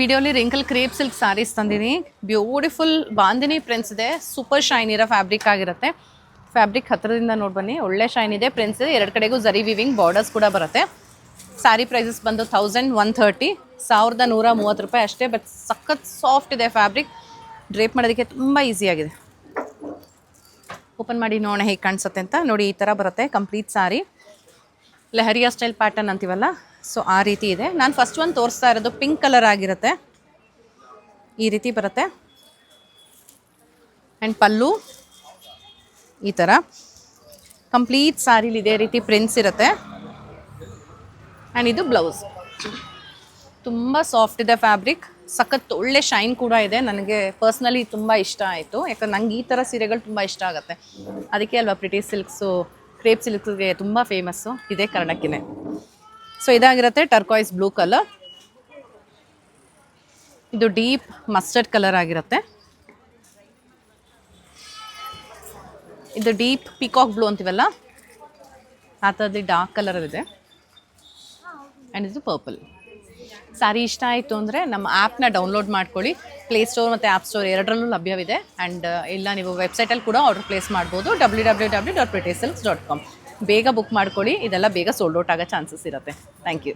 ವಿಡಿಯೋಲಿ wrinkle crepe silk saris ತಂದಿನಿ. Beautiful bandhani prints ಇದೆ. ಸೂಪರ್ ಶೈನ್ ಇರೋ ಫ್ಯಾಬ್ರಿಕ್ ಆಗಿರುತ್ತೆ. ಫ್ಯಾಬ್ರಿಕ್ ಹತ್ತಿರದಿಂದ ನೋಡಿ ಬನ್ನಿ. ಒಳ್ಳೆ ಶೈನ್ ಇದೆ. ಪ್ರಿಂಟ್ಸ್ ಇದೆ. ಎರಡು ಕಡೆಗೂ ಜರಿ ವಿವಿಂಗ್ ಬಾರ್ಡರ್ಸ್ ಕೂಡ ಬರುತ್ತೆ. ಸ್ಯಾರಿ ಪ್ರೈಸಸ್ ಬಂದು 1130 1130 ರೂಪಾಯಿ ಅಷ್ಟೇ. ಬಟ್ ಸಖತ್ ಸಾಫ್ಟ್ ಇದೆ ಫ್ಯಾಬ್ರಿಕ್. ಡ್ರೇಪ್ ಮಾಡೋದಕ್ಕೆ ತುಂಬ ಈಸಿಯಾಗಿದೆ. ಓಪನ್ ಮಾಡಿ ನೋಡೋಣ ಹೇಗೆ ಕಾಣಿಸುತ್ತೆ ಅಂತ. ನೋಡಿ, ಈ ಥರ ಬರುತ್ತೆ complete sari. Leheriya style pattern ಅಂತೀವಲ್ಲ, ಸೊ ಆ ರೀತಿ ಇದೆ. ನಾನು ಫಸ್ಟ್ ಒಂದು ತೋರಿಸ್ತಾ ಇರೋದು ಪಿಂಕ್ ಕಲರ್ ಆಗಿರುತ್ತೆ. ಈ ರೀತಿ ಬರುತ್ತೆ. ಆ್ಯಂಡ್ ಪಲ್ಲು ಈ ಥರ ಕಂಪ್ಲೀಟ್ ಸ್ಯಾರಿಲಿ ಇದೇ ರೀತಿ ಪ್ರಿಂಟ್ಸ್ ಇರುತ್ತೆ. ಆ್ಯಂಡ್ ಇದು ಬ್ಲೌಸ್. ತುಂಬ ಸಾಫ್ಟ್ ಇದೆ ಫ್ಯಾಬ್ರಿಕ್. ಸಖತ್ ಒಳ್ಳೆ ಶೈನ್ ಕೂಡ ಇದೆ. ನನಗೆ ಪರ್ಸ್ನಲಿ ತುಂಬ ಇಷ್ಟ ಆಯಿತು. ಯಾಕಂದ್ರೆ ನಂಗೆ ಈ ಥರ ಸೀರೆಗಳು ತುಂಬ ಇಷ್ಟ ಆಗುತ್ತೆ. ಅದಕ್ಕೆ ಅಲ್ವಾ ಪ್ರಿಟಿ ಸಿಲ್ಕ್ಸು, ಕ್ರೇಪ್ ಸಿಲ್ಕ್ಸ್ಗೆ ತುಂಬ ಫೇಮಸ್ಸು ಇದೇ ಕಾರಣಕ್ಕೇ. ಸೊ ಇದಾಗಿರುತ್ತೆ ಟರ್ಕಾಯ್ಸ್ ಬ್ಲೂ ಕಲರ್. ಇದು ಡೀಪ್ ಮಸ್ಟರ್ಡ್ ಕಲರ್ ಆಗಿರುತ್ತೆ. ಇದು ಡೀಪ್ ಪಿಕಾಕ್ ಬ್ಲೂ ಅಂತೀವಲ್ಲ ಆ ಥರದ್ದು ಡಾರ್ಕ್ ಕಲರ್ ಇದೆ. ಆ್ಯಂಡ್ ಇದು ಪರ್ಪಲ್. ಸ್ಯಾರಿ ಇಷ್ಟ ಆಯಿತು ಅಂದರೆ ನಮ್ಮ ಆ್ಯಪ್ನ ಡೌನ್ಲೋಡ್ ಮಾಡ್ಕೊಳ್ಳಿ. ಪ್ಲೇಸ್ಟೋರ್ ಮತ್ತು ಆ್ಯಪ್ ಸ್ಟೋರ್ ಎರಡರಲ್ಲೂ ಲಭ್ಯವಿದೆ. ಆ್ಯಂಡ್ ಇಲ್ಲ ನೀವು ವೆಬ್ಸೈಟಲ್ಲಿ ಕೂಡ ಆರ್ಡರ್ ಪ್ಲೇಸ್ ಮಾಡ್ಬೋದು. www.prettysilks.com. ಬೇಗ ಬುಕ್ ಮಾಡ್ಕೊಳ್ಳಿ. ಇದೆಲ್ಲ ಬೇಗ ಸೋಲ್ಡ್ ಔಟ್ ಆಗೋ ಚಾನ್ಸಸ್ ಇರುತ್ತೆ. Thank you.